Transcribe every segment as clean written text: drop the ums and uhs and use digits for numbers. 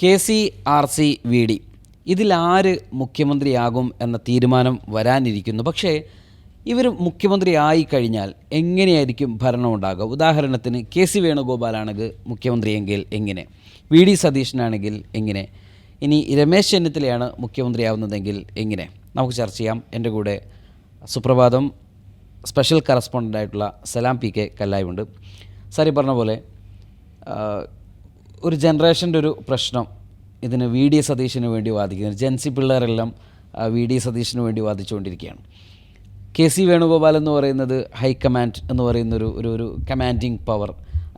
KCRC VD ഇതിലാര് മുഖ്യമന്ത്രിയാകും എന്ന തീരുമാനം വരാനിരിക്കുന്നു. പക്ഷേ ഇവർ മുഖ്യമന്ത്രി ആയിക്കഴിഞ്ഞാൽ എങ്ങനെയായിരിക്കും ഭരണം ഉണ്ടാകുക? ഉദാഹരണത്തിന് KC വേണുഗോപാലാണെങ്കിൽ മുഖ്യമന്ത്രിയെങ്കിൽ എങ്ങനെ, VD സതീശനാണെങ്കിൽ എങ്ങനെ, ഇനി രമേശ് ചെന്നിത്തലയാണ് മുഖ്യമന്ത്രിയാവുന്നതെങ്കിൽ എങ്ങനെ? നമുക്ക് ചർച്ച ചെയ്യാം. എൻ്റെ കൂടെ സുപ്രഭാതം സ്പെഷ്യൽ കറസ്പോണ്ടൻ്റായിട്ടുള്ള സലാം PK കല്ലായുണ്ട്. സാറി പറഞ്ഞ പോലെ ഒരു ജനറേഷൻ്റെ ഒരു പ്രശ്നം ഇതിന് VD സതീശന് വേണ്ടി വാദിക്കുന്നത്, ജെൻസി പിള്ളേരെല്ലാം VD സതീശന് വേണ്ടി വാദിച്ചുകൊണ്ടിരിക്കുകയാണ്. KC വേണുഗോപാൽ എന്ന് പറയുന്നത് ഹൈക്കമാൻഡ് എന്ന് പറയുന്നൊരു ഒരു കമാൻഡിങ് പവർ,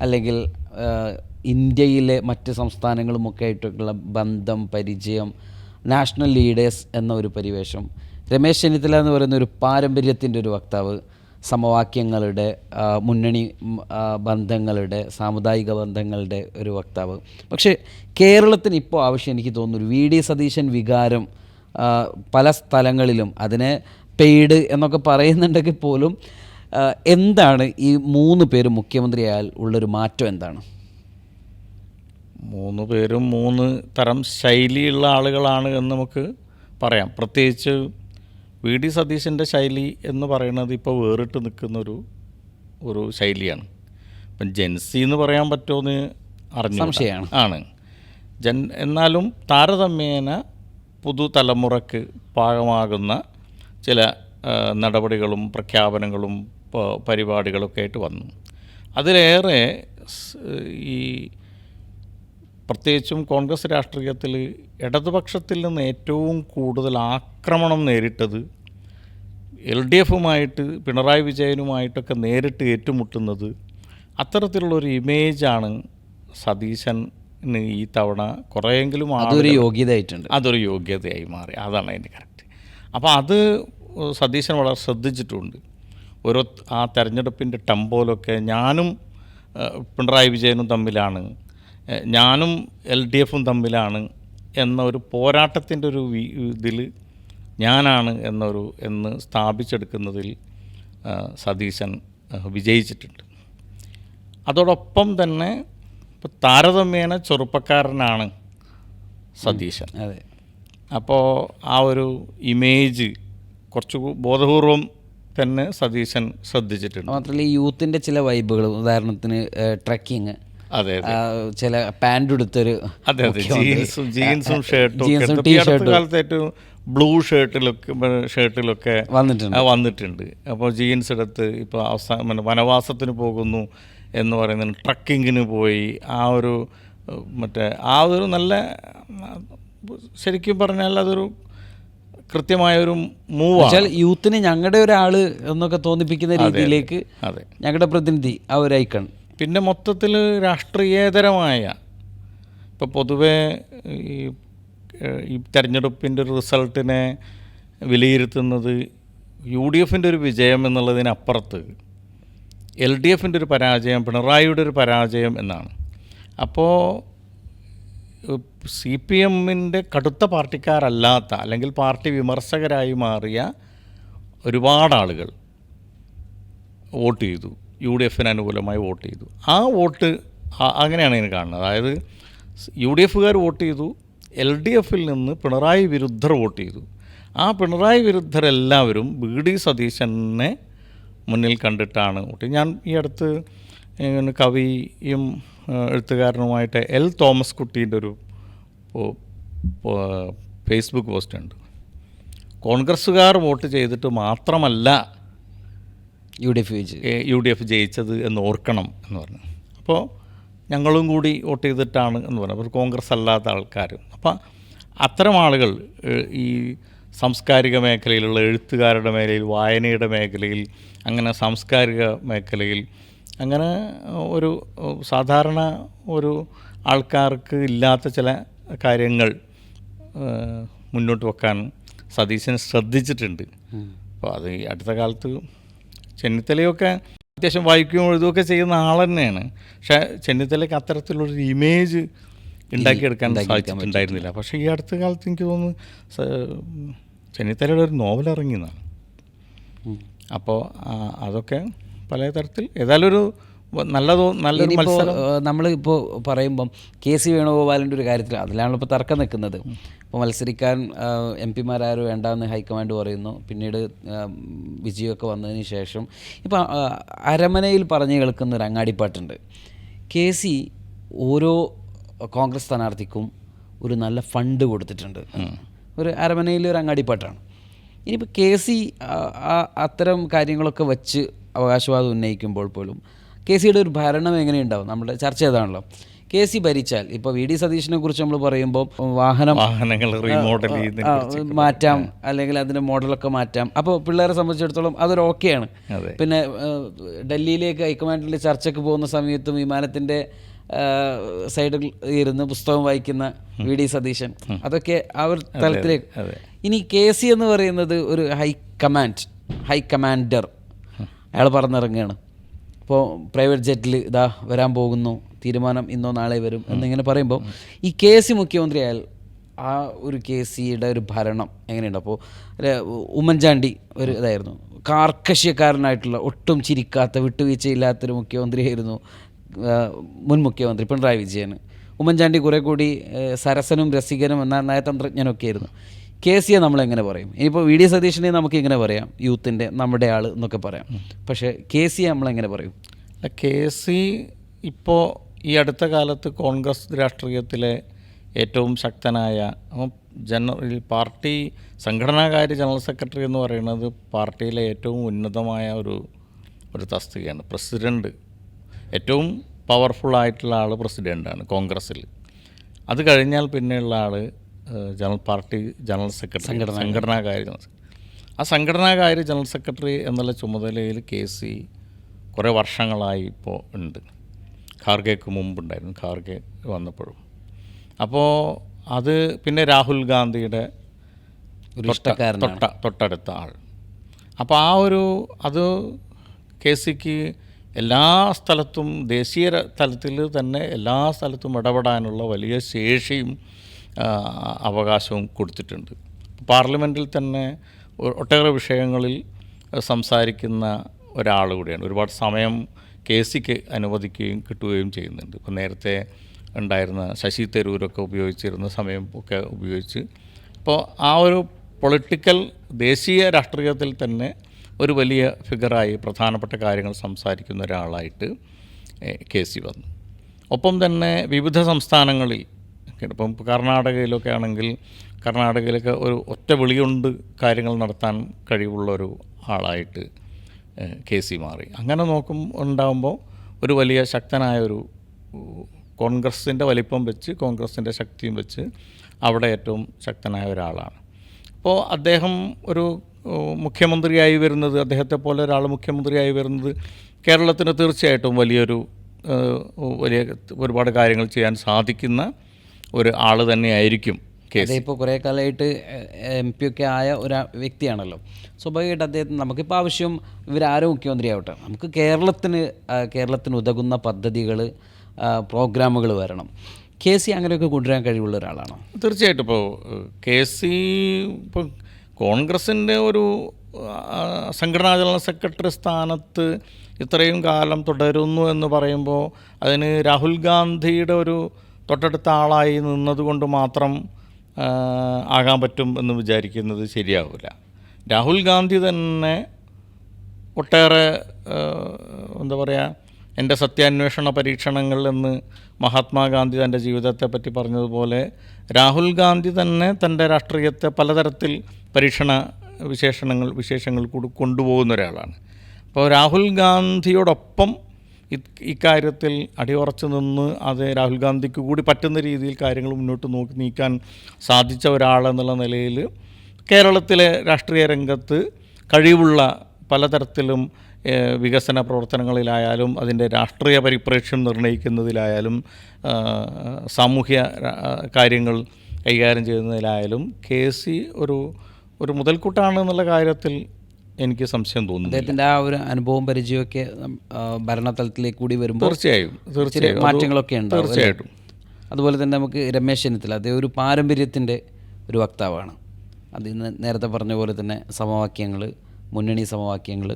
അല്ലെങ്കിൽ ഇന്ത്യയിലെ മറ്റ് സംസ്ഥാനങ്ങളുമൊക്കെ ആയിട്ടുള്ള ബന്ധം, പരിചയം, നാഷണൽ ലീഡേഴ്സ് എന്ന ഒരു പരിവേഷം. രമേശ് ചെന്നിത്തല എന്ന് പറയുന്ന ഒരു പാരമ്പര്യത്തിൻ്റെ ഒരു വക്താവ്, സമവാക്യങ്ങളുടെ, മുന്നണി ബന്ധങ്ങളുടെ, സാമുദായിക ബന്ധങ്ങളുടെ ഒരു വക്താവ്. പക്ഷേ കേരളത്തിന് ഇപ്പോൾ ആവശ്യം, എനിക്ക് തോന്നുന്നു, ഒരു VD സതീശൻ വികാരം പല സ്ഥലങ്ങളിലും, അതിനെ പെയ്ഡ് എന്നൊക്കെ പറയുന്നുണ്ടെങ്കിൽ പോലും എന്താണ് ഈ 3 പേരും മുഖ്യമന്ത്രിയായാൽ ഉള്ളൊരു മാറ്റം എന്താണ്? 3 പേരും 3 തരം ശൈലിയുള്ള ആളുകളാണ് എന്ന് നമുക്ക് പറയാം. പ്രത്യേകിച്ച് VD സതീശൻ്റെ ശൈലി എന്ന് പറയുന്നത് ഇപ്പോൾ വേറിട്ട് നിൽക്കുന്നൊരു ശൈലിയാണ്. ഇപ്പം ജെൻസി എന്ന് പറയാൻ പറ്റുമെന്ന് സംശയമാണ് ആണ്. എന്നാലും താരതമ്യേന പുതുതലമുറക്ക് പാകമാകുന്ന ചില നടപടികളും പ്രഖ്യാപനങ്ങളും പരിപാടികളൊക്കെ ആയിട്ട് വന്നു. അതിലേറെ ഈ പ്രത്യേകിച്ചും കോൺഗ്രസ് രാഷ്ട്രീയത്തിൽ ഇടതുപക്ഷത്തിൽ നിന്ന് ഏറ്റവും കൂടുതൽ ആക്രമണം നേരിട്ടത് LDFുമായിട്ട്, പിണറായി വിജയനുമായിട്ടൊക്കെ നേരിട്ട് ഏറ്റുമുട്ടുന്നത്, അത്തരത്തിലുള്ളൊരു ഇമേജാണ് സതീശന് ഈ തവണ കുറേയെങ്കിലും അതൊരു യോഗ്യതയായിട്ടുണ്ട്, അതൊരു യോഗ്യതയായി മാറി. അതാണ് അതിൻ്റെ കറക്റ്റ്. അപ്പോൾ അത് സതീശൻ വളരെ ശ്രദ്ധിച്ചിട്ടുണ്ട്. ആ തെരഞ്ഞെടുപ്പിൻ്റെ ടെമ്പോലൊക്കെ ഞാനും പിണറായി വിജയനും തമ്മിലാണ്, ഞാനും LDFും തമ്മിലാണ് എന്ന ഒരു പോരാട്ടത്തിൻ്റെ ഒരു ഇതിൽ ഞാനാണ് എന്ന് സ്ഥാപിച്ചെടുക്കുന്നതിൽ സതീശൻ വിജയിച്ചിട്ടുണ്ട്. അതോടൊപ്പം തന്നെ ഇപ്പോൾ താരതമ്യേന ചെറുപ്പക്കാരനാണ് സതീശൻ. അതെ. അപ്പോൾ ആ ഒരു ഇമേജ് കുറച്ച് ബോധപൂർവം തന്നെ സതീശൻ ശ്രദ്ധിച്ചിട്ടുണ്ട്. മാത്രമല്ല ഈ യൂത്തിൻ്റെ ചില വൈബുകൾ, ഉദാഹരണത്തിന് ട്രക്കിങ്, അതെ, ചില പാൻറ് എടുത്തൊരു, അതെ, ജീൻസും ഷർട്ടും കാലത്ത് ഏറ്റവും ബ്ലൂ ഷർട്ടിലൊക്കെ വന്നിട്ടുണ്ട്. അപ്പോൾ ജീൻസ് എടുത്ത് ഇപ്പോൾ അവസാനം വനവാസത്തിന് പോകുന്നു എന്ന് പറയുന്നത്, ട്രക്കിങ്ങിന് പോയി, ആ ഒരു നല്ല, ശരിക്കും പറഞ്ഞാൽ അതൊരു കൃത്യമായൊരു മൂവാണ്. യൂത്തിന് ഞങ്ങളുടെ ഒരാൾ എന്നൊക്കെ തോന്നിപ്പിക്കുന്ന രീതിയിലേക്ക് ഞങ്ങളുടെ പ്രതിനിധി, ആ ഒരു ഐക്കൺ. പിന്നെ മൊത്തത്തിൽ രാഷ്ട്രീയേതരമായ, ഇപ്പോൾ പൊതുവേ ഈ തെരഞ്ഞെടുപ്പിൻ്റെ ഒരു റിസൾട്ടിനെ വിലയിരുത്തുന്നത് UDFൻ്റെ ഒരു വിജയം എന്നുള്ളതിനപ്പുറത്ത് LDFൻ്റെ ഒരു പരാജയം, പിണറായിയുടെ ഒരു പരാജയം എന്നാണ്. അപ്പോൾ CPMൻ്റെ കടുത്ത പാർട്ടിക്കാരല്ലാത്ത, അല്ലെങ്കിൽ പാർട്ടി വിമർശകരായി മാറിയ ഒരുപാട് ആളുകൾ വോട്ട് ചെയ്തു, UDFന് അനുകൂലമായി വോട്ട് ചെയ്തു. ആ വോട്ട് അങ്ങനെയാണ് ഇതിന് കാണുന്നത്. അതായത് UDFുകാർ വോട്ട് ചെയ്തു, LDFിൽ നിന്ന് പിണറായി വിരുദ്ധർ വോട്ട് ചെയ്തു. ആ പിണറായി വിരുദ്ധരെല്ലാവരും VD സതീശനെ മുന്നിൽ കണ്ടിട്ടാണ് വോട്ട്. ഞാൻ ഈ അടുത്ത് കവിയും എഴുത്തുകാരനുമായിട്ട് L തോമസ് കുട്ടീൻ്റെ ഒരു ഫേസ്ബുക്ക് പോസ്റ്റ് ഉണ്ട്. കോൺഗ്രസ്സുകാർ വോട്ട് ചെയ്തിട്ട് മാത്രമല്ല UDF ജയിച്ചത് എന്ന് ഓർക്കണം എന്ന് പറഞ്ഞു. അപ്പോൾ ഞങ്ങളും കൂടി വോട്ട് ചെയ്തിട്ടാണ് എന്ന് പറഞ്ഞു. അപ്പോൾ കോൺഗ്രസ് അല്ലാത്ത ആൾക്കാർ. അപ്പോൾ അത്തരം ആളുകൾ ഈ സാംസ്കാരിക മേഖലയിലുള്ള എഴുത്തുകാരുടെ മേഖലയിൽ, വായനയുടെ മേഖലയിൽ, അങ്ങനെ സാംസ്കാരിക മേഖലയിൽ, അങ്ങനെ ഒരു സാധാരണ ഒരു ആൾക്കാർക്ക് ഇല്ലാത്ത ചില കാര്യങ്ങൾ മുന്നോട്ട് വെക്കാൻ സതീശൻ ശ്രദ്ധിച്ചിട്ടുണ്ട്. അപ്പോൾ അത് ഈ അടുത്ത കാലത്ത് ചെന്നിത്തലയൊക്കെ അത്യാവശ്യം വായിക്കുകയും എഴുതുകയൊക്കെ ചെയ്യുന്ന ആൾ തന്നെയാണ്. പക്ഷേ ചെന്നിത്തലയ്ക്ക് അത്തരത്തിലുള്ളൊരു ഇമേജ് ഉണ്ടാക്കിയെടുക്കാൻ സാധിച്ചിട്ടുണ്ടായിരുന്നില്ല. പക്ഷേ ഈ അടുത്ത കാലത്ത് എനിക്ക് തോന്നുന്നു ചെന്നിത്തലയുടെ ഒരു നോവൽ ഇറങ്ങിയെന്നാണ്. അപ്പോൾ അതൊക്കെ പല തരത്തിൽ ഏതായാലും ഒരു നല്ലൊരു മത്സരം. നമ്മളിപ്പോൾ പറയുമ്പം KC വേണുഗോപാലിൻ്റെ ഒരു കാര്യത്തിൽ അതിലാണല്ലോ ഇപ്പോൾ തർക്കം നിൽക്കുന്നത്. ഇപ്പോൾ മത്സരിക്കാൻ MP-മാരും വേണ്ടാന്ന് ഹൈക്കമാൻഡ് പറയുന്നു. പിന്നീട് വിജയമൊക്കെ വന്നതിന് ശേഷം ഇപ്പോൾ അരമനയിൽ പറഞ്ഞു കേൾക്കുന്ന ഒരു അങ്ങാടിപ്പാട്ടുണ്ട്. KC ഓരോ കോൺഗ്രസ് സ്ഥാനാർത്ഥിക്കും ഒരു നല്ല ഫണ്ട് കൊടുത്തിട്ടുണ്ട്. ഒരു അരമനയിൽ ഒരു അങ്ങാടിപ്പാട്ടാണ്. ഇനിയിപ്പോൾ KC അത്തരം കാര്യങ്ങളൊക്കെ വച്ച് അവകാശവാദം ഉന്നയിക്കുമ്പോൾ പോലും KCയുടെ ഒരു ഭരണം എങ്ങനെയുണ്ടാവും? നമ്മുടെ ചർച്ച ചെയ്താണല്ലോ. KC ഭരിച്ചാൽ ഇപ്പോൾ VD സതീശനെ കുറിച്ച് നമ്മൾ പറയുമ്പോൾ വാഹനങ്ങൾ റീമോഡൽ മാറ്റാം, അല്ലെങ്കിൽ അതിൻ്റെ മോഡലൊക്കെ മാറ്റാം. അപ്പോൾ പിള്ളേരെ സംബന്ധിച്ചിടത്തോളം അതൊരു ഓക്കെയാണ്. പിന്നെ ഡൽഹിയിലേക്ക് ഹൈക്കമാൻഡിൽ ചർച്ചയ്ക്ക് പോകുന്ന സമയത്തും വിമാനത്തിൻ്റെ സൈഡിൽ ഇരുന്ന് പുസ്തകം വായിക്കുന്ന VD സതീശൻ, അതൊക്കെ ആ ഒരു തലത്തിലേക്ക്. ഇനി KC എന്ന് പറയുന്നത് ഒരു ഹൈ കമാൻഡർ, അയാൾ പറഞ്ഞിറങ്ങുകയാണ്. ഇപ്പോൾ പ്രൈവറ്റ് ജെറ്റിൽ ഇതാ വരാൻ പോകുന്നു, തീരുമാനം ഇന്നോ നാളെ വരും എന്നിങ്ങനെ പറയുമ്പോൾ ഈ KC മുഖ്യമന്ത്രി ആയാൽ ആ ഒരു KCയുടെ ഒരു ഭരണം എങ്ങനെയുണ്ട്? അപ്പോൾ ഉമ്മൻചാണ്ടി ഒരു ഇതായിരുന്നു, കാർക്കശ്യക്കാരനായിട്ടുള്ള, ഒട്ടും ചിരിക്കാത്ത, വിട്ടുവീഴ്ചയില്ലാത്തൊരു മുഖ്യമന്ത്രിയായിരുന്നു മുൻ മുഖ്യമന്ത്രി പിണറായി വിജയൻ. ഉമ്മൻചാണ്ടി കുറേ കൂടി സരസനും രസികനും എന്ന നയതന്ത്രജ്ഞനൊക്കെ ആയിരുന്നു. KCയെ നമ്മളെങ്ങനെ പറയും? ഇനിയിപ്പോൾ VD സതീശനെ നമുക്ക് ഇങ്ങനെ പറയാം, യൂത്തിൻ്റെ നമ്മുടെ ആൾ എന്നൊക്കെ പറയാം. പക്ഷേ KCയെ നമ്മളെങ്ങനെ പറയും? KC ഇപ്പോൾ ഈ അടുത്ത കാലത്ത് കോൺഗ്രസ് രാഷ്ട്രീയത്തിലെ ഏറ്റവും ശക്തനായ പാർട്ടി സംഘടനാകാര്യ ജനറൽ സെക്രട്ടറി എന്ന് പറയുന്നത് പാർട്ടിയിലെ ഏറ്റവും ഉന്നതമായ ഒരു തസ്തികയാണ്. പ്രസിഡൻറ്റ്, ഏറ്റവും പവർഫുള്ളായിട്ടുള്ള ആൾ പ്രസിഡൻ്റാണ് കോൺഗ്രസ്സിൽ. അത് കഴിഞ്ഞാൽ പിന്നെയുള്ള ആൾ പാർട്ടി ജനറൽ സെക്രട്ടറി, സംഘടനാകാര്യ ജനറൽ സെക്രട്ടറി. ആ സംഘടനാകാര്യ ജനറൽ സെക്രട്ടറി എന്നുള്ള ചുമതലയിൽ KC കുറേ വർഷങ്ങളായി ഇപ്പോൾ ഉണ്ട്. ഖാർഗെക്ക് മുമ്പുണ്ടായിരുന്നു, ഖാർഗെ വന്നപ്പോഴും. അപ്പോൾ അത് പിന്നെ രാഹുൽ ഗാന്ധിയുടെ തൊട്ടടുത്ത ആൾ. അപ്പോൾ അത് KCക്ക് എല്ലാ സ്ഥലത്തും, ദേശീയ തലത്തിൽ തന്നെ എല്ലാ സ്ഥലത്തും ഇടപെടാനുള്ള വലിയ ശേഷിയും അവകാശവും കൊടുത്തിട്ടുണ്ട്. പാർലമെൻറ്റിൽ തന്നെ ഒട്ടേറെ വിഷയങ്ങളിൽ സംസാരിക്കുന്ന ഒരാൾ കൂടിയാണ്. ഒരുപാട് സമയം KCക്ക് അനുവദിക്കുകയും കിട്ടുകയും ചെയ്യുന്നുണ്ട്. ഇപ്പോൾ നേരത്തെ ഉണ്ടായിരുന്ന ശശി തരൂരൊക്കെ ഉപയോഗിച്ചിരുന്ന സമയം ഒക്കെ ഉപയോഗിച്ച് ഇപ്പോൾ ആ ഒരു പൊളിറ്റിക്കൽ ദേശീയ രാഷ്ട്രീയത്തിൽ തന്നെ ഒരു വലിയ ഫിഗറായി പ്രധാനപ്പെട്ട കാര്യങ്ങൾ സംസാരിക്കുന്ന ഒരാളായിട്ട് KC വന്നു. ഒപ്പം തന്നെ വിവിധ സംസ്ഥാനങ്ങളിൽ, ഇപ്പം കർണാടകയിലൊക്കെ ആണെങ്കിൽ കർണാടകയിലൊക്കെ ഒരു ഒറ്റ വിളികൊണ്ട് കാര്യങ്ങൾ നടത്താൻ കഴിവുള്ള ഒരു ആളായിട്ട് KC മാറി. അങ്ങനെ ഉണ്ടാകുമ്പോൾ ഒരു വലിയ ശക്തനായൊരു കോൺഗ്രസിൻ്റെ വലിപ്പം വെച്ച്, കോൺഗ്രസിൻ്റെ ശക്തിയും വെച്ച് അവിടെ ഏറ്റവും ശക്തനായ ഒരാളാണ്. അപ്പോൾ അദ്ദേഹം ഒരു മുഖ്യമന്ത്രിയായി വരുന്നത്, അദ്ദേഹത്തെ പോലെ ഒരാൾ മുഖ്യമന്ത്രിയായി വരുന്നത് കേരളത്തിന് തീർച്ചയായിട്ടും വലിയ ഒരുപാട് കാര്യങ്ങൾ ചെയ്യാൻ സാധിക്കുന്ന ഒരു ആൾ തന്നെയായിരിക്കും KC. ഇപ്പോൾ കുറേ കാലമായിട്ട് MP ഒക്കെ ആയ ഒരു വ്യക്തിയാണല്ലോ. സ്വാഭാവികമായിട്ട് അദ്ദേഹത്തിന് നമുക്കിപ്പോൾ ആവശ്യം ഇവരാരും മുഖ്യമന്ത്രി ആവട്ടെ, നമുക്ക് കേരളത്തിന് ഉതകുന്ന പദ്ധതികൾ, പ്രോഗ്രാമുകൾ വരണം. KC അങ്ങനെയൊക്കെ കൊണ്ടുവരാൻ കഴിവുള്ള ഒരാളാണോ? തീർച്ചയായിട്ടും. ഇപ്പോൾ KC ഇപ്പോൾ കോൺഗ്രസിൻ്റെ ഒരു സംഘടനാ ജനറൽ സെക്രട്ടറി സ്ഥാനത്ത് ഇത്രയും കാലം തുടരുന്നു എന്ന് പറയുമ്പോൾ അതിന് രാഹുൽ ഗാന്ധിയുടെ ഒരു തൊട്ടടുത്ത ആളായി നിന്നതുകൊണ്ട് മാത്രം ആകാൻ പറ്റും എന്ന് വിചാരിക്കുന്നത് ശരിയാവില്ല. രാഹുൽ ഗാന്ധി തന്നെ ഒട്ടേറെ എന്താ പറയുക, എൻ്റെ സത്യാന്വേഷണ പരീക്ഷണങ്ങൾ എന്ന് മഹാത്മാഗാന്ധി തൻ്റെ ജീവിതത്തെപ്പറ്റി പറഞ്ഞതുപോലെ രാഹുൽ ഗാന്ധി തന്നെ തൻ്റെ രാഷ്ട്രീയത്തെ പലതരത്തിൽ പരീക്ഷണ വിശേഷങ്ങൾ കൂടി കൊണ്ടുപോകുന്ന ഒരാളാണ്. അപ്പോൾ രാഹുൽ ഗാന്ധിയോടൊപ്പം ഇക്കാര്യത്തിൽ അടിയുറച്ച് നിന്ന് അത് രാഹുൽ ഗാന്ധിക്ക് കൂടി പറ്റുന്ന രീതിയിൽ കാര്യങ്ങൾ മുന്നോട്ട് നീക്കാൻ സാധിച്ച ഒരാളെന്നുള്ള നിലയിൽ കേരളത്തിലെ രാഷ്ട്രീയ രംഗത്ത് കഴിവുള്ള പലതരത്തിലും വികസന പ്രവർത്തനങ്ങളിലായാലും അതിൻ്റെ രാഷ്ട്രീയ പരിപ്രേക്ഷ്യം നിർണ്ണയിക്കുന്നതിലായാലും സാമൂഹ്യ കാര്യങ്ങൾ കൈകാര്യം ചെയ്യുന്നതിലായാലും KC ഒരു മുതൽക്കൂട്ടാണ് എന്നുള്ള കാര്യത്തിൽ എനിക്ക് സംശയം തോന്നുന്നു. അദ്ദേഹത്തിൻ്റെ ആ ഒരു അനുഭവം പരിചയമൊക്കെ ഭരണതലത്തിലേക്ക് കൂടി വരുമ്പോൾ തീർച്ചയായും മാറ്റങ്ങളൊക്കെ ഉണ്ടാവും. തീർച്ചയായിട്ടും. അതുപോലെ തന്നെ നമുക്ക് രമേശ് ചെന്നിത്തല, അദ്ദേഹം ഒരു പാരമ്പര്യത്തിൻ്റെ ഒരു വക്താവാണ്. അതിൽ നിന്ന് നേരത്തെ പറഞ്ഞ പോലെ തന്നെ സമവാക്യങ്ങൾ, മുന്നണി സമവാക്യങ്ങൾ,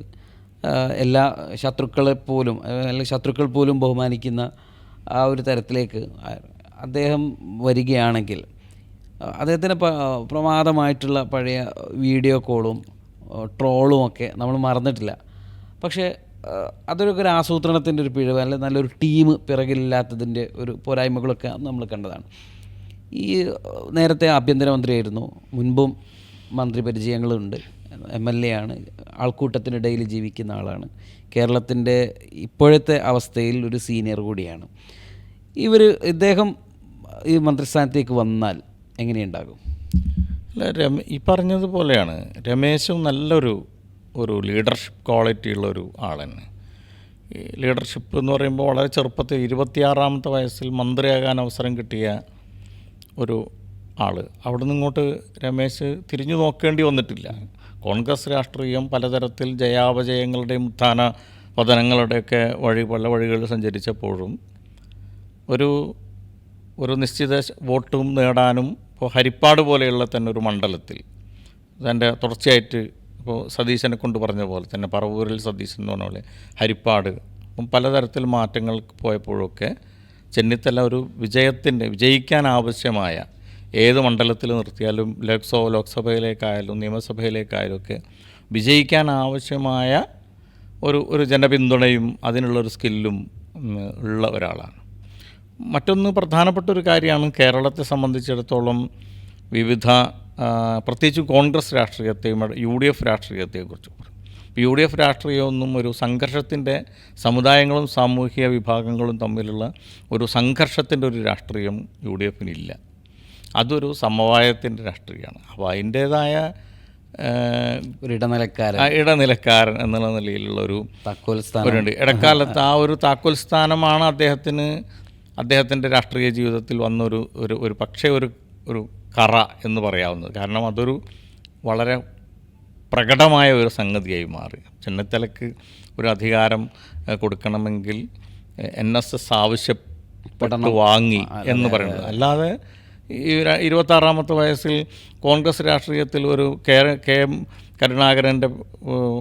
എല്ലാ ശത്രുക്കളെപ്പോലും അല്ലെങ്കിൽ ശത്രുക്കൾ പോലും ബഹുമാനിക്കുന്ന ആ ഒരു തരത്തിലേക്ക് അദ്ദേഹം വരികയാണെങ്കിൽ അദ്ദേഹത്തിന് പ്രമാദമായിട്ടുള്ള പഴയ വീഡിയോ കോളും ട്രോളും ഒക്കെ നമ്മൾ മറന്നിട്ടില്ല. പക്ഷേ അതൊരു ആസൂത്രണത്തിൻ്റെ ഒരു പിഴവ്, അല്ലെങ്കിൽ നല്ലൊരു ടീം പിറകിലില്ലാത്തതിൻ്റെ ഒരു പോരായ്മകളൊക്കെ നമ്മൾ കണ്ടതാണ്. ഈ നേരത്തെ ആഭ്യന്തരമന്ത്രിയായിരുന്നു, മുൻപും മന്ത്രി പരിചയങ്ങളുണ്ട്, MLA ആണ്, ആൾക്കൂട്ടത്തിനിടയിൽ ജീവിക്കുന്ന ആളാണ്, കേരളത്തിൻ്റെ ഇപ്പോഴത്തെ അവസ്ഥയിൽ ഒരു സീനിയർ കൂടിയാണ്. ഇദ്ദേഹം ഈ മന്ത്രിസ്ഥാനത്തേക്ക് വന്നാൽ എങ്ങനെയുണ്ടാകും? അല്ല, ഈ പറഞ്ഞതുപോലെയാണ് രമേശും നല്ലൊരു ലീഡർഷിപ്പ് ക്വാളിറ്റി ഉള്ളൊരു ആൾ തന്നെ. ഈ ലീഡർഷിപ്പ് എന്ന് പറയുമ്പോൾ വളരെ ചെറുപ്പത്തിൽ 26-ാമത്തെ വയസ്സിൽ മന്ത്രിയാകാൻ അവസരം കിട്ടിയ ഒരു ആൾ. അവിടെ നിന്ന് ഇങ്ങോട്ട് രമേശ് തിരിഞ്ഞു നോക്കേണ്ടി വന്നിട്ടില്ല. കോൺഗ്രസ് രാഷ്ട്രീയം പലതരത്തിൽ ജയാപജയങ്ങളുടെയും ഉത്ഥാന പതനങ്ങളുടെയൊക്കെ പല വഴികളിൽ സഞ്ചരിച്ചപ്പോഴും ഒരു നിശ്ചിത വോട്ടും നേടാനും ഇപ്പോൾ ഹരിപ്പാട് പോലെയുള്ള തന്നെ ഒരു മണ്ഡലത്തിൽ തൻ്റെ തുടർച്ചയായിട്ട് ഇപ്പോൾ സതീശനെ കൊണ്ട് പറഞ്ഞ പോലെ തന്നെ പറവൂരിൽ സതീശൻ എന്ന് പറഞ്ഞ പോലെ ഹരിപ്പാട് പലതരത്തിൽ മാറ്റങ്ങൾ പോയപ്പോഴൊക്കെ ചെന്നിത്തല ഒരു വിജയിക്കാൻ ആവശ്യമായ ഏത് മണ്ഡലത്തിൽ നിർത്തിയാലും ലോക്സഭയിലേക്കായാലും നിയമസഭയിലേക്കായാലും ഒക്കെ വിജയിക്കാൻ ആവശ്യമായ ഒരു ജനപിന്തുണയും അതിനുള്ളൊരു സ്കില്ലും ഉള്ള ഒരാളാണ്. മറ്റൊന്ന് പ്രധാനപ്പെട്ട ഒരു കാര്യമാണ് കേരളത്തെ സംബന്ധിച്ചിടത്തോളം വിവിധ പ്രത്യേകിച്ച് കോൺഗ്രസ് രാഷ്ട്രീയത്തെയും UDF രാഷ്ട്രീയത്തെക്കുറിച്ച്. UDF രാഷ്ട്രീയമൊന്നും ഒരു സംഘർഷത്തിൻ്റെ, സമുദായങ്ങളും സാമൂഹിക വിഭാഗങ്ങളും തമ്മിലുള്ള ഒരു സംഘർഷത്തിൻ്റെ ഒരു രാഷ്ട്രീയം UDFനില്ല. അതൊരു സമവായത്തിൻ്റെ രാഷ്ട്രീയമാണ്. അപ്പോൾ അതിൻ്റേതായ ഒരു ഇടനിലക്കാരൻ എന്നുള്ള നിലയിലുള്ള ഒരു താക്കോൽസ്ഥാനം ഇടക്കാലത്ത് ആ ഒരു താക്കോൽ സ്ഥാനമാണ് അദ്ദേഹത്തിൻ്റെ രാഷ്ട്രീയ ജീവിതത്തിൽ വന്നൊരു പക്ഷേ ഒരു കറ എന്ന് പറയാവുന്നത്. കാരണം അതൊരു വളരെ പ്രകടമായ ഒരു സംഗതിയായി മാറി. ചെന്നിത്തലയ്ക്ക് ഒരു അധികാരം കൊടുക്കണമെങ്കിൽ NSS ആവശ്യപ്പെട്ട് വാങ്ങി എന്ന് പറയുന്നത് അല്ലാതെ ഈ 26-ാമത്തെ വയസ്സിൽ കോൺഗ്രസ് രാഷ്ട്രീയത്തിൽ ഒരു KM കരുണാകരൻ്റെ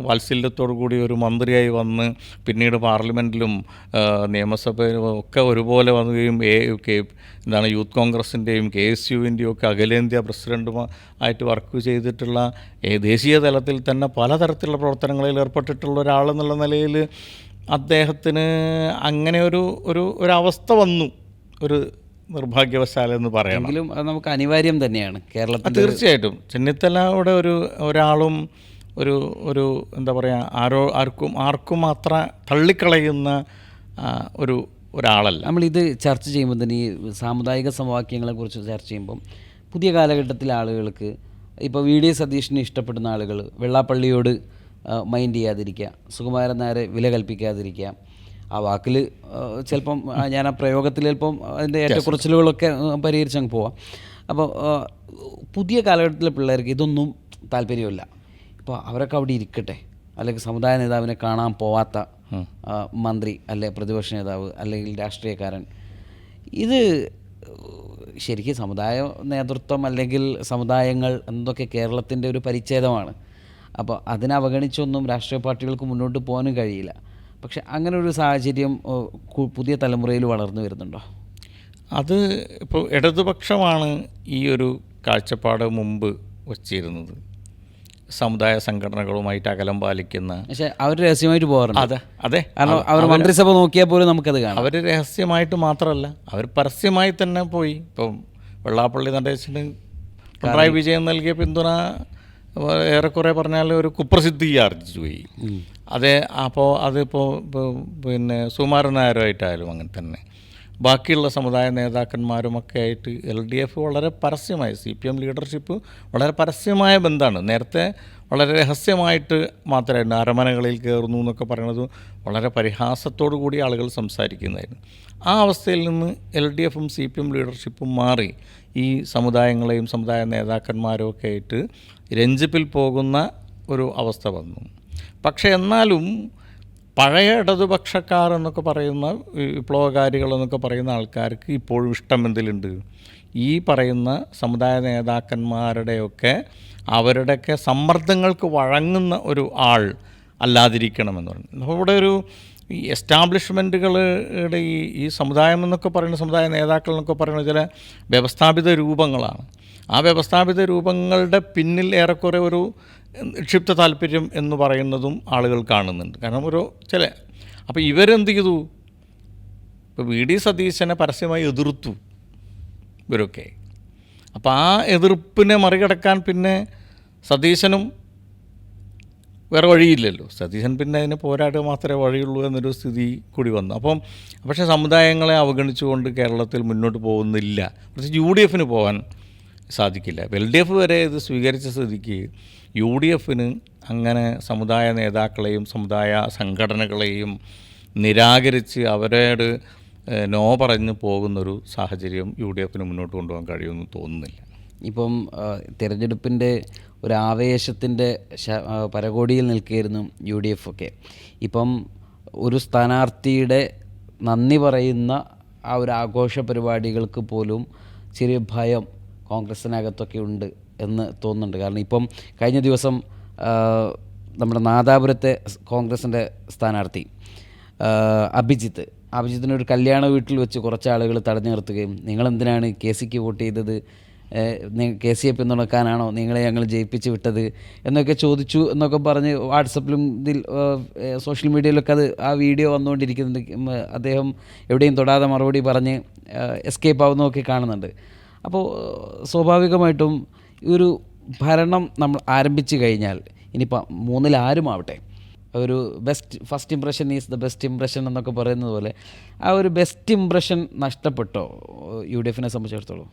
വാത്സല്യത്തോടു കൂടി ഒരു മന്ത്രിയായി വന്ന് പിന്നീട് പാർലമെൻറ്റിലും നിയമസഭയിലും ഒക്കെ ഒരുപോലെ വന്നുകയും യൂത്ത് കോൺഗ്രസിൻ്റെയും KSUവിൻ്റെയും ഒക്കെ അഖിലേന്ത്യാ പ്രസിഡൻറ്റുമായിട്ട് വർക്ക് ചെയ്തിട്ടുള്ള ദേശീയ തലത്തിൽ തന്നെ പലതരത്തിലുള്ള പ്രവർത്തനങ്ങളിൽ ഏർപ്പെട്ടിട്ടുള്ള ഒരാളെന്നുള്ള നിലയിൽ അദ്ദേഹത്തിന് അങ്ങനെ ഒരവസ്ഥ വന്നു, ഒരു നിർഭാഗ്യവശാലെന്ന് പറയണം. എങ്കിലും അത് നമുക്ക് അനിവാര്യം തന്നെയാണ് കേരളത്തിൽ. തീർച്ചയായിട്ടും ചെന്നിത്തലയുടെ ഒരാളും എന്താ പറയുക, ആർക്കും അത്ര തള്ളിക്കളയുന്ന ഒരാളല്ല. നമ്മളിത് ചർച്ച ചെയ്യുമ്പോൾ തന്നെ ഈ സാമുദായിക സമവാക്യങ്ങളെക്കുറിച്ച് ചർച്ച ചെയ്യുമ്പം പുതിയ കാലഘട്ടത്തിലെ ആളുകൾക്ക് ഇപ്പോൾ VD സതീഷിനെ ഇഷ്ടപ്പെടുന്ന ആളുകൾ വെള്ളാപ്പള്ളിയോട് മൈൻഡ് ചെയ്യാതിരിക്കുക, സുകുമാരൻ നായരെ വില കൽപ്പിക്കാതിരിക്കുക, ആ വാക്കിൽ ചിലപ്പം ഞാൻ ആ പ്രയോഗത്തിൽ ചിലപ്പം അതിൻ്റെ ഏറ്റക്കുറച്ചിലുകളൊക്കെ പരിഹരിച്ചങ്ങ് പോവാം. അപ്പോൾ പുതിയ കാലഘട്ടത്തിലെ പിള്ളേർക്ക് ഇതൊന്നും താല്പര്യമില്ല. ഇപ്പോൾ അവരൊക്കെ അവിടെ ഇരിക്കട്ടെ, അല്ലെങ്കിൽ സമുദായ നേതാവിനെ കാണാൻ പോവാത്ത മന്ത്രി അല്ലെ പ്രതിപക്ഷ നേതാവ് അല്ലെങ്കിൽ രാഷ്ട്രീയക്കാരൻ, ഇത് ശരിക്കും സമുദായ നേതൃത്വം അല്ലെങ്കിൽ സമുദായങ്ങൾ എന്നതൊക്കെ കേരളത്തിൻ്റെ ഒരു പരിച്ഛേദമാണ്. അപ്പോൾ അതിനെ അവഗണിച്ചൊന്നും രാഷ്ട്രീയ പാർട്ടികൾക്ക് മുന്നോട്ട് പോകാനും കഴിയില്ല. പക്ഷെ അങ്ങനെ ഒരു സാഹചര്യം പുതിയ തലമുറയിൽ വളർന്നു വരുന്നുണ്ടോ? അത് ഇപ്പോൾ ഇടതുപക്ഷമാണ് ഈ ഒരു കാഴ്ചപ്പാട് മുമ്പ് വച്ചിരുന്നത്. സമുദായ സംഘടനകളുമായിട്ട് അകലം പാലിക്കുന്ന, പക്ഷേ അവർ രഹസ്യമായിട്ട് പോകാറുണ്ട്. അതെ, കാരണം അവർ മന്ത്രിസഭ നോക്കിയാൽ പോലും നമുക്കത് കാണാം. അവർ രഹസ്യമായിട്ട് മാത്രമല്ല, അവർ പരസ്യമായി തന്നെ പോയി. ഇപ്പം വെള്ളാപ്പള്ളി നടേശന് പിണറായി വിജയൻ നൽകിയ പിന്തുണ ഏറെക്കുറെ പറഞ്ഞാൽ ഒരു കുപ്രസിദ്ധി ആർജിച്ചു പോയി. അപ്പോൾ അതിപ്പോൾ പിന്നെ സുകുമാരൻ നായരുമായിട്ടായാലും അങ്ങനെ തന്നെ ബാക്കിയുള്ള സമുദായ നേതാക്കന്മാരുമൊക്കെ ആയിട്ട് LDF വളരെ പരസ്യമായി, CPM ലീഡർഷിപ്പ് വളരെ പരസ്യമായ ബന്ധമാണ്. നേരത്തെ വളരെ രഹസ്യമായിട്ട് മാത്രമായിരുന്നു, അരമനകളിൽ കയറുന്നു എന്നൊക്കെ പറയുന്നത് വളരെ പരിഹാസത്തോടു കൂടി ആളുകൾ സംസാരിക്കുന്നതായിരുന്നു. ആ അവസ്ഥയിൽ നിന്ന് LDFും CPM ലീഡർഷിപ്പും മാറി ഈ സമുദായങ്ങളെയും സമുദായ നേതാക്കന്മാരും ഒക്കെ ആയിട്ട് രഞ്ജിപ്പിൽ പോകുന്ന ഒരു അവസ്ഥ വന്നു. പക്ഷേ എന്നാലും പഴയ ഇടതുപക്ഷക്കാർ എന്നൊക്കെ പറയുന്ന വിപ്ലവകാരികളെന്നൊക്കെ പറയുന്ന ആൾക്കാർക്ക് ഇപ്പോഴും ഇഷ്ടം എന്തിലുണ്ട്? ഈ പറയുന്ന സമുദായ നേതാക്കന്മാരുടെയൊക്കെ അവരുടെയൊക്കെ സമ്മർദ്ദങ്ങൾക്ക് വഴങ്ങുന്ന ഒരു ആൾ അല്ലാതിരിക്കണമെന്ന് പറയുന്നത്. അപ്പോൾ ഇവിടെ ഒരു ഈ എസ്റ്റാബ്ലിഷ്മെൻറ്റുകളുടെ ഈ സമുദായം എന്നൊക്കെ പറയുന്ന സമുദായ നേതാക്കൾ എന്നൊക്കെ പറയുന്ന ചില വ്യവസ്ഥാപിത രൂപങ്ങളാണ്. ആ വ്യവസ്ഥാപിത രൂപങ്ങളുടെ പിന്നിൽ ഏറെക്കുറെ ഒരു നിക്ഷിപ്ത താല്പര്യം എന്ന് പറയുന്നതും ആളുകൾ കാണുന്നുണ്ട്. കാരണം അപ്പോൾ ഇവരെന്ത് ചെയ്തു? ഇപ്പോൾ വി.ഡി. സതീശനെ പരസ്യമായി എതിർത്തു ഇവരൊക്കെ. അപ്പോൾ ആ എതിർപ്പിനെ മറികടക്കാൻ പിന്നെ സതീശനും വേറെ വഴിയില്ലല്ലോ. സതീശൻ പിന്നെ അതിനെ പോരാടുക മാത്രമേ വഴിയുള്ളൂ എന്നൊരു സ്ഥിതി കൂടി വന്നു. പക്ഷേ സമുദായങ്ങളെ അവഗണിച്ചുകൊണ്ട് കേരളത്തിൽ മുന്നോട്ട് പോകുന്നില്ല. പ്രത്യേകിച്ച് UDF പോകാൻ സാധിക്കില്ല. LDF വരെ ഇത് സ്വീകരിച്ച സ്ഥിതിക്ക് UDF അങ്ങനെ സമുദായ നേതാക്കളെയും സമുദായ സംഘടനകളെയും നിരാകരിച്ച് അവരോട് നോ പറഞ്ഞ് പോകുന്നൊരു സാഹചര്യം UDF മുന്നോട്ട് കൊണ്ടുപോകാൻ കഴിയുമെന്ന് തോന്നുന്നില്ല. ഇപ്പം തിരഞ്ഞെടുപ്പിൻ്റെ ഒരു ആവേശത്തിൻ്റെ പരകോടിയിൽ നിൽക്കുകയായിരുന്നു UDF ഒക്കെ. ഇപ്പം ഒരു സ്ഥാനാർത്ഥിയുടെ നന്ദി പറയുന്ന ആ ഒരു ആഘോഷ പരിപാടികൾക്ക് പോലും ചെറിയ ഭയം കോൺഗ്രസ്സിനകത്തൊക്കെ ഉണ്ട് എന്ന് തോന്നുന്നുണ്ട്. കാരണം ഇപ്പം കഴിഞ്ഞ ദിവസം നമ്മുടെ നാദാപുരത്തെ കോൺഗ്രസിൻ്റെ സ്ഥാനാർത്ഥി അഭിജിത്തിനൊരു കല്യാണ വീട്ടിൽ വെച്ച് കുറച്ച് ആളുകൾ തടഞ്ഞു നിർത്തുകയും നിങ്ങളെന്തിനാണ് KCക്ക് വോട്ട് ചെയ്തത്, KCയെ പിന്തുണക്കാനാണോ നിങ്ങളെ ഞങ്ങൾ ജയിപ്പിച്ച് വിട്ടത് എന്നൊക്കെ ചോദിച്ചു എന്നൊക്കെ പറഞ്ഞ് വാട്സപ്പിലും സോഷ്യൽ മീഡിയയിലൊക്കെ ആ വീഡിയോ വന്നുകൊണ്ടിരിക്കുന്നുണ്ട്. അദ്ദേഹം എവിടെയും തൊടാതെ മറുപടി പറഞ്ഞ് എസ്കേപ്പ് ആവുന്നതൊക്കെ കാണുന്നുണ്ട്. അപ്പോൾ സ്വാഭാവികമായിട്ടും ഈ ഒരു ഭരണം നമ്മൾ ആരംഭിച്ചു കഴിഞ്ഞാൽ ഇനിയിപ്പോൾ മൂന്നിൽ ആരുമാവട്ടെ ഒരു first impression is the best impression എന്നൊക്കെ പറയുന്നത് പോലെ ആ ഒരു ബെസ്റ്റ് ഇംപ്രഷൻ നഷ്ടപ്പെട്ടോ UDF സംബന്ധിച്ചിടത്തോളം?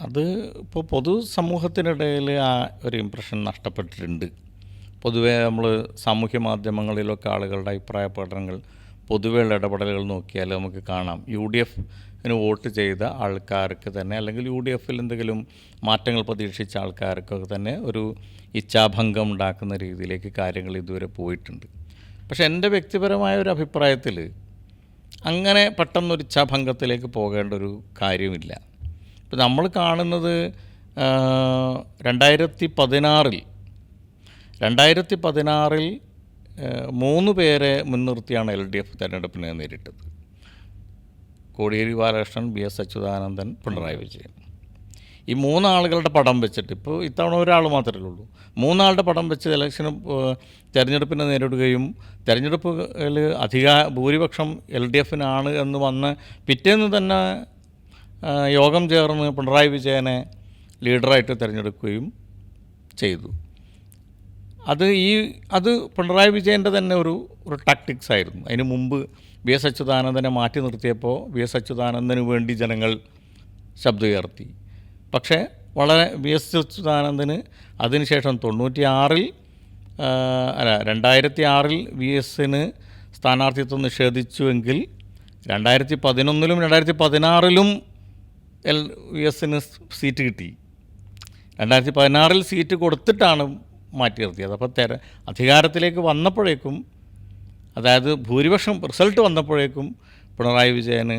അത് ഇപ്പോൾ പൊതുസമൂഹത്തിനിടയിൽ ആ ഒരു ഇംപ്രഷൻ നഷ്ടപ്പെട്ടിട്ടുണ്ട്. പൊതുവേ നമ്മൾ സാമൂഹ്യ മാധ്യമങ്ങളിലൊക്കെ ആളുകളുടെ അഭിപ്രായ പഠനങ്ങൾ, പൊതുവെയുള്ള ഇടപെടലുകൾ നോക്കിയാൽ നമുക്ക് കാണാം UDF വോട്ട് ചെയ്ത ആൾക്കാർക്ക് തന്നെ അല്ലെങ്കിൽ UDF എന്തെങ്കിലും മാറ്റങ്ങൾ പ്രതീക്ഷിച്ച ആൾക്കാർക്കൊക്കെ തന്നെ ഒരു ഇച്ഛാഭംഗം ഉണ്ടാക്കുന്ന രീതിയിലേക്ക് കാര്യങ്ങൾ ഇതുവരെ പോയിട്ടുണ്ട്. പക്ഷേ എൻ്റെ വ്യക്തിപരമായ ഒരു അഭിപ്രായത്തിൽ അങ്ങനെ പെട്ടെന്നൊരു ഇച്ഛാഭംഗത്തിലേക്ക് പോകേണ്ട ഒരു കാര്യമില്ല. ഇപ്പം നമ്മൾ കാണുന്നത് 2016 3 പേരെ മുൻനിർത്തിയാണ് LDF തെരഞ്ഞെടുപ്പിനെ നേരിട്ടത്. കോടിയേരി ബാലകൃഷ്ണൻ, BS അച്യുതാനന്ദൻ, പിണറായി വിജയൻ. ഈ 3 ആളുകളുടെ പടം വെച്ചിട്ട് ഇപ്പോൾ ഇത്തവണ ഒരാൾ മാത്രമേ ഉള്ളൂ. 3 ആളുടെ പടം വെച്ച് തെരഞ്ഞെടുപ്പിനെ നേരിടുകയും തെരഞ്ഞെടുപ്പിൽ ഭൂരിപക്ഷം LDF എന്ന് വന്ന് പിറ്റേന്ന് തന്നെ യോഗം ചേർന്ന് പിണറായി വിജയനെ ലീഡറായിട്ട് തിരഞ്ഞെടുക്കുകയും ചെയ്തു. അത് പിണറായി വിജയൻ്റെ തന്നെ ഒരു ടാക്ടിക്സ് ആയിരുന്നു. അതിന് മുമ്പ് BS അച്യുതാനന്ദനെ മാറ്റി നിർത്തിയപ്പോൾ BS അച്യുതാനന്ദന് വേണ്ടി ജനങ്ങൾ ശബ്ദമുയർത്തി. പക്ഷേ BS അച്യുതാനന്ദന് അതിനുശേഷം 2006 VS സ്ഥാനാർത്ഥിത്വം നിഷേധിച്ചുവെങ്കിൽ 2011 2016 VS സീറ്റ് കിട്ടി. 2016 സീറ്റ് കൊടുത്തിട്ടാണ് മാറ്റി നിർത്തിയത്. അപ്പോൾ അധികാരത്തിലേക്ക് വന്നപ്പോഴേക്കും, അതായത് ഭൂരിപക്ഷം റിസൾട്ട് വന്നപ്പോഴേക്കും പിണറായി വിജയന്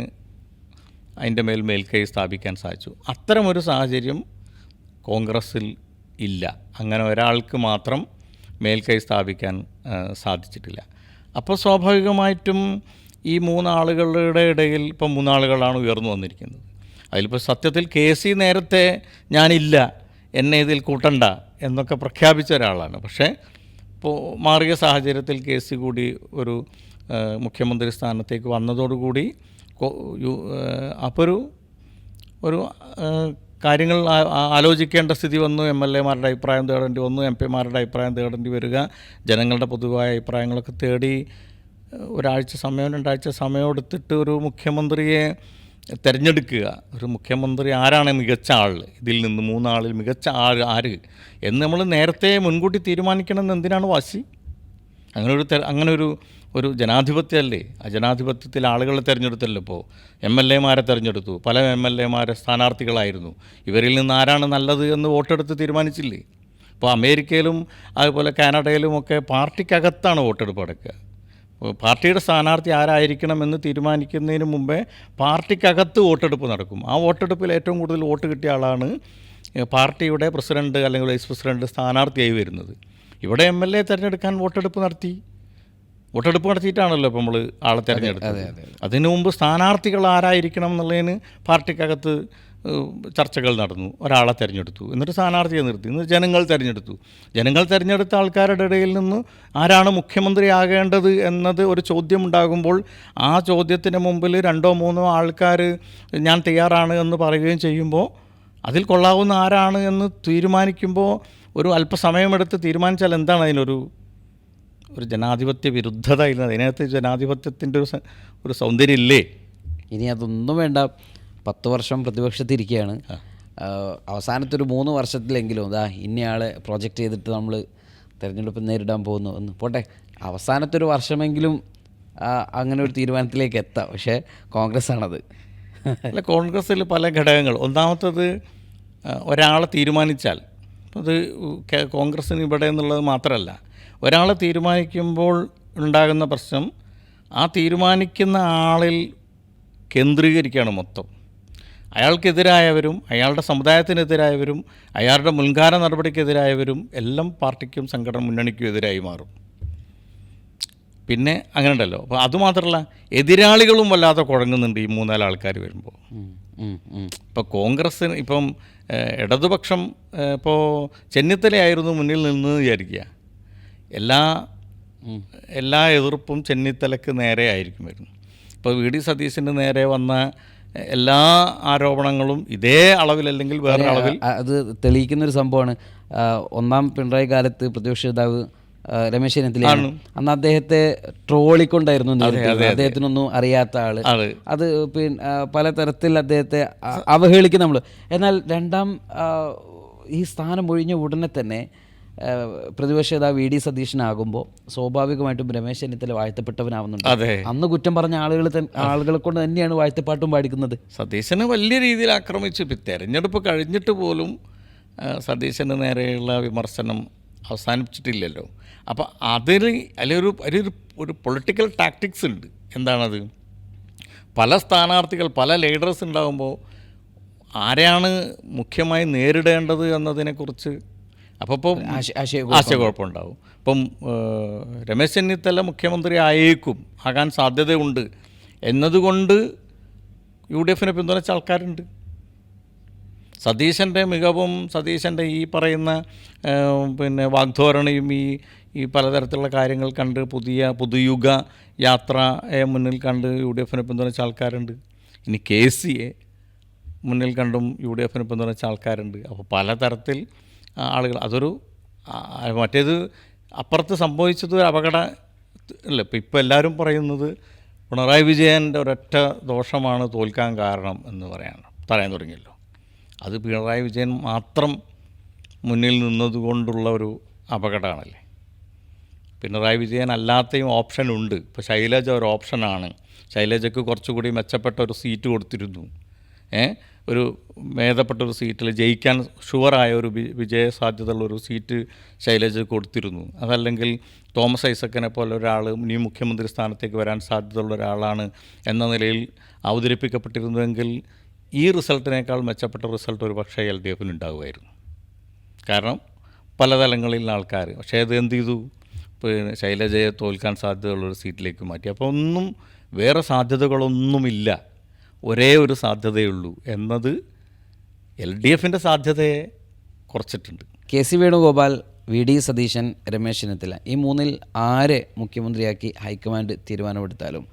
അതിൻ്റെ മേൽക്കൈ സ്ഥാപിക്കാൻ സാധിച്ചു. അത്തരമൊരു സാഹചര്യം കോൺഗ്രസ്സിൽ ഇല്ല. അങ്ങനെ ഒരാൾക്ക് മാത്രം മേൽക്കൈ സ്ഥാപിക്കാൻ സാധിച്ചിട്ടില്ല. അപ്പോൾ സ്വാഭാവികമായിട്ടും ഈ 3 ആളുകളുടെ ഇടയിൽ ഇപ്പം 3 ആളുകളാണ് ഉയർന്നു വന്നിരിക്കുന്നത്. അതിലിപ്പോൾ സത്യത്തിൽ KC നേരത്തെ ഞാനില്ല, എന്നെ ഇതിൽ കൂട്ടണ്ട എന്നൊക്കെ പ്രഖ്യാപിച്ച ഒരാളാണ്. പക്ഷേ ഇപ്പോൾ മാറിയ സാഹചര്യത്തിൽ KC കൂടി ഒരു മുഖ്യമന്ത്രി സ്ഥാനത്തേക്ക് വന്നതോടുകൂടി അപ്പോൾ ഒരു കാര്യങ്ങൾ ആലോചിക്കേണ്ട സ്ഥിതി വന്നു. MLA-മാരുടെ അഭിപ്രായം തേടേണ്ടി വന്നു, MP-മാരുടെ അഭിപ്രായം തേടേണ്ടി വരിക, ജനങ്ങളുടെ പൊതുവായ അഭിപ്രായങ്ങളൊക്കെ തേടി 1 ആഴ്ച സമയം 2 ആഴ്ച സമയം എടുത്തിട്ട് ഒരു മുഖ്യമന്ത്രിയെ തിരഞ്ഞെടുക്കുക. ഒരു മുഖ്യമന്ത്രി ആരാണ് മികച്ച ആൾ, ഇതിൽ നിന്ന് 3 ആളിൽ മികച്ച ആര് എന്ന് നമ്മൾ നേരത്തെ മുൻകൂട്ടി തീരുമാനിക്കണമെന്ന് എന്തിനാണ് വാശി? അങ്ങനെ ഒരു ജനാധിപത്യമല്ലേ? ആ ജനാധിപത്യത്തിൽ ആളുകളെ തിരഞ്ഞെടുത്തല്ലോ. ഇപ്പോൾ MLA-മാരെ തിരഞ്ഞെടുത്തു, പല MLA-മാരെ സ്ഥാനാർത്ഥികളായിരുന്നു. ഇവരിൽ നിന്ന് ആരാണ് നല്ലത് എന്ന് വോട്ടെടുത്ത് തീരുമാനിച്ചില്ലേ? ഇപ്പോൾ അമേരിക്കയിലും അതുപോലെ കാനഡയിലുമൊക്കെ പാർട്ടിക്കകത്താണ് വോട്ടെടുപ്പ് നടക്കുക. പാർട്ടിയുടെ സ്ഥാനാർത്ഥി ആരായിരിക്കണമെന്ന് തീരുമാനിക്കുന്നതിന് മുമ്പേ പാർട്ടിക്കകത്ത് വോട്ടെടുപ്പ് നടക്കും. ആ വോട്ടെടുപ്പിൽ ഏറ്റവും കൂടുതൽ വോട്ട് കിട്ടിയ ആളാണ് പാർട്ടിയുടെ പ്രസിഡൻറ്റ് അല്ലെങ്കിൽ വൈസ് പ്രസിഡൻറ്റ് സ്ഥാനാർത്ഥിയായി വരുന്നത്. ഇവിടെ MLA തിരഞ്ഞെടുക്കാൻ വോട്ടെടുപ്പ് നടത്തിയിട്ടാണല്ലോ ഇപ്പോൾ നമ്മൾ ആളെ തിരഞ്ഞെടുത്തത്. അതിനു മുമ്പ് സ്ഥാനാർത്ഥികൾ ആരായിരിക്കണം എന്നുള്ളതിന് പാർട്ടിക്കകത്ത് ചർച്ചകൾ നടന്നു. ഒരാളെ തിരഞ്ഞെടുത്തു, എന്നിട്ട് സ്ഥാനാർത്ഥിയെ നിർത്തി, എന്നിട്ട് ജനങ്ങൾ തിരഞ്ഞെടുത്ത ആൾക്കാരുടെ ഇടയിൽ നിന്ന് ആരാണ് മുഖ്യമന്ത്രിയാകേണ്ടത് എന്നത് ഒരു ചോദ്യം ഉണ്ടാകുമ്പോൾ ആ ചോദ്യത്തിന് മുമ്പിൽ 2-3 ആൾക്കാർ ഞാൻ തയ്യാറാണ് എന്ന് പറയുകയും ചെയ്യുമ്പോൾ അതിൽ കൊള്ളാവുന്ന ആരാണ് എന്ന് തീരുമാനിക്കുമ്പോൾ ഒരു അല്പസമയമെടുത്ത് തീരുമാനിച്ചാൽ എന്താണ് അതിനൊരു ജനാധിപത്യ വിരുദ്ധത ഇല്ല? അതിനകത്ത് ജനാധിപത്യത്തിൻ്റെ ഒരു സൗന്ദര്യം ഇല്ലേ? ഇനി അതൊന്നും വേണ്ട, 10 വർഷം പ്രതിപക്ഷത്തിരിക്കുകയാണ്. അവസാനത്തെ ഒരു 3 വർഷത്തിലെങ്കിലും ഇന്നയാളെ പ്രോജക്റ്റ് ചെയ്തിട്ട് നമ്മൾ തിരഞ്ഞെടുപ്പ് നേരിടാൻ പോകുന്നു എന്ന് പോട്ടെ, അവസാനത്തെ ഒരു വർഷമെങ്കിലും അങ്ങനെ ഒരു തീരുമാനത്തിലേക്ക് എത്താം. പക്ഷേ കോൺഗ്രസ് ആണത്. അല്ല, കോൺഗ്രസ്സിൽ പല ഘടകങ്ങൾ. ഒന്നാമത്തത് ഒരാളെ തീരുമാനിച്ചാൽ, അത് കോൺഗ്രസ്സിന് ഇവിടെ എന്നുള്ളത് മാത്രമല്ല, ഒരാളെ തീരുമാനിക്കുമ്പോൾ ഉണ്ടാകുന്ന പ്രശ്നം ആ തീരുമാനിക്കുന്ന ആളിൽ കേന്ദ്രീകരിക്കുകയാണ് മൊത്തം. അയാൾക്കെതിരായവരും അയാളുടെ സമുദായത്തിനെതിരായവരും അയാളുടെ മുൻകാല നടപടിക്കെതിരായവരും എല്ലാം പാർട്ടിക്കും സംഘടന മുന്നണിക്കും എതിരായി മാറും. പിന്നെ അങ്ങനെ ഉണ്ടല്ലോ. അപ്പോൾ അതുമാത്രമല്ല, എതിരാളികളും വല്ലാതെ കുഴങ്ങുന്നുണ്ട് ഈ 3-4 ആൾക്കാർ വരുമ്പോൾ. ഇപ്പോൾ കോൺഗ്രസ്സിന് ഇപ്പം ഇടതുപക്ഷം ഇപ്പോൾ ചെന്നിത്തലയായിരുന്നു മുന്നിൽ നിന്ന് വിചാരിക്കുക, എല്ലാ എതിർപ്പും ചെന്നിത്തലയ്ക്ക് നേരെ ആയിരിക്കും വരുന്നത്. ഇപ്പോൾ VD സതീശന് നേരെ വന്ന എല്ലാ ആരോപണങ്ങളും ഇതേ അളവിലല്ലെങ്കിൽ വേറെ അളവിൽ അത് തെളിയിക്കുന്നൊരു സംഭവമാണ്. 1ാം പിണറായി കാലത്ത് പ്രതിപക്ഷ നേതാവ് രമേശ് ചെന്നിത്തലയാണ്. അന്ന് അദ്ദേഹത്തെ ട്രോളിക്കൊണ്ടായിരുന്നു, അദ്ദേഹത്തിനൊന്നും അറിയാത്ത ആള്. അത് പിന്നെ പലതരത്തിൽ അദ്ദേഹത്തെ അവഹേളിക്കും നമ്മൾ. എന്നാൽ ഈ സ്ഥാനം ഒഴിഞ്ഞ ഉടനെ തന്നെ പ്രതിപക്ഷ നേതാവ് VD സതീശനാകുമ്പോൾ സ്വാഭാവികമായിട്ടും രമേശ് ചെന്നിത്തല വാഴ്ത്തപ്പെട്ടവനാവുന്നുണ്ട്. അന്ന് കുറ്റം പറഞ്ഞ ആളുകളെ കൊണ്ട് തന്നെയാണ് വാഴ്ത്തപ്പാട്ടും പാടിക്കുന്നത്. സതീശനെ വലിയ രീതിയിൽ ആക്രമിച്ചു. തെരഞ്ഞെടുപ്പ് കഴിഞ്ഞിട്ട് പോലും സതീശന് നേരെയുള്ള വിമർശനം അവസാനിപ്പിച്ചിട്ടില്ലല്ലോ. അപ്പോൾ ഒരു പൊളിറ്റിക്കൽ ടാക്ടിക്സ് ഉണ്ട്. എന്താണത്? പല സ്ഥാനാർത്ഥികൾ, പല ലീഡേഴ്സ് ഉണ്ടാകുമ്പോൾ ആരെയാണ് മുഖ്യമായി നേരിടേണ്ടത് എന്നതിനെക്കുറിച്ച് അപ്പോൾ ആശയക്കുഴപ്പമുണ്ടാവും. ഇപ്പം രമേശ് ചെന്നിത്തല മുഖ്യമന്ത്രി ആകാൻ സാധ്യതയുണ്ട് എന്നതുകൊണ്ട് UDFനെ പിന്തുണച്ച ആൾക്കാരുണ്ട്. സതീശൻ്റെ മികവും സതീശൻ്റെ ഈ പറയുന്ന പിന്നെ വാഗ്ധോരണിയും ഈ പലതരത്തിലുള്ള കാര്യങ്ങൾ കണ്ട് പുതുയുഗ യാത്രയെ മുന്നിൽ കണ്ട് UDFനെ പിന്തുണച്ച ആൾക്കാരുണ്ട്. ഇനി KCയെ മുന്നിൽ കണ്ടും UDFനെ പിന്തുണച്ച ആൾക്കാരുണ്ട്. അപ്പോൾ പലതരത്തിൽ ആളുകൾ മറ്റേത് അപ്പുറത്ത് സംഭവിച്ചത് ഒരു അപകടം അല്ല. ഇപ്പോൾ എല്ലാവരും പറയുന്നത് പിണറായി വിജയൻ്റെ ഒരൊറ്റ ദോഷമാണ് തോൽക്കാൻ കാരണം എന്ന് പറയാൻ തുടങ്ങിയല്ലോ. അത് പിണറായി വിജയൻ മാത്രം മുന്നിൽ നിന്നതുകൊണ്ടുള്ള ഒരു അപകടമാണല്ലേ. പിണറായി വിജയൻ അല്ലാത്തയും ഓപ്ഷനുണ്ട്. ഇപ്പോൾ ശൈലജ ഒരു ഓപ്ഷനാണ്. ശൈലജയ്ക്ക് കുറച്ചുകൂടി മെച്ചപ്പെട്ട ഒരു സീറ്റ് കൊടുത്തിരുന്നു. ഒരു ഭേദപ്പെട്ടൊരു സീറ്റിൽ ജയിക്കാൻ ഷുവറായ ഒരു വിജയസാധ്യതയുള്ളൊരു സീറ്റ് ശൈലജ കൊടുത്തിരുന്നു. അതല്ലെങ്കിൽ തോമസ് ഐസക്കിനെ പോലെ ഒരാൾ ഇനി മുഖ്യമന്ത്രി സ്ഥാനത്തേക്ക് വരാൻ സാധ്യതയുള്ള ഒരാളാണ് എന്ന നിലയിൽ അവതരിപ്പിക്കപ്പെട്ടിരുന്നുവെങ്കിൽ ഈ റിസൾട്ടിനേക്കാൾ മെച്ചപ്പെട്ട റിസൾട്ട് ഒരു പക്ഷേ LDFന് ഉണ്ടാകുമായിരുന്നു. കാരണം പല തലങ്ങളിൽ ആൾക്കാർ. പക്ഷേ അത് എന്ത് ചെയ്തു? പിന്നെ ശൈലജയെ തോൽക്കാൻ സാധ്യതയുള്ളൊരു സീറ്റിലേക്ക് മാറ്റി. അപ്പോൾ വേറെ സാധ്യതകളൊന്നുമില്ല, ഒരേ ഒരു സാധ്യതയുള്ളൂ എന്നത് LDFൻ്റെ സാധ്യതയെ കുറച്ചിട്ടുണ്ട്. KC വേണുഗോപാൽ, VD സതീശൻ, രമേശ് ചെന്നിത്തല, ഈ 3-ൽ ആരെ മുഖ്യമന്ത്രിയാക്കി ഹൈക്കമാൻഡ് തീരുമാനമെടുത്താലും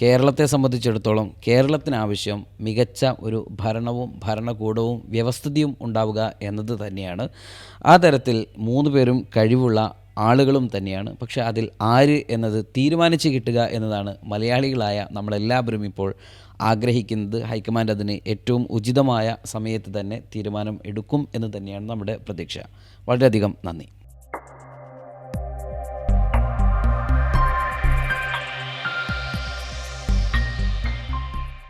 കേരളത്തെ സംബന്ധിച്ചിടത്തോളം കേരളത്തിനാവശ്യം മികച്ച ഒരു ഭരണവും ഭരണകൂടവും വ്യവസ്ഥിതിയും ഉണ്ടാവുക എന്നത് തന്നെയാണ്. ആ തരത്തിൽ 3 പേരും കഴിവുള്ള ആളുകളും തന്നെയാണ്. പക്ഷേ അതിൽ ആര് എന്നത് തീരുമാനിച്ച് കിട്ടുക എന്നതാണ് മലയാളികളായ നമ്മളെല്ലാവരും ഇപ്പോൾ ആഗ്രഹിക്കുന്നത്. ഹൈക്കമാൻഡ് അതിന് ഏറ്റവും ഉചിതമായ സമയത്ത് തന്നെ തീരുമാനം എടുക്കും എന്ന് തന്നെയാണ് നമ്മുടെ പ്രതീക്ഷ. വളരെയധികം നന്ദി.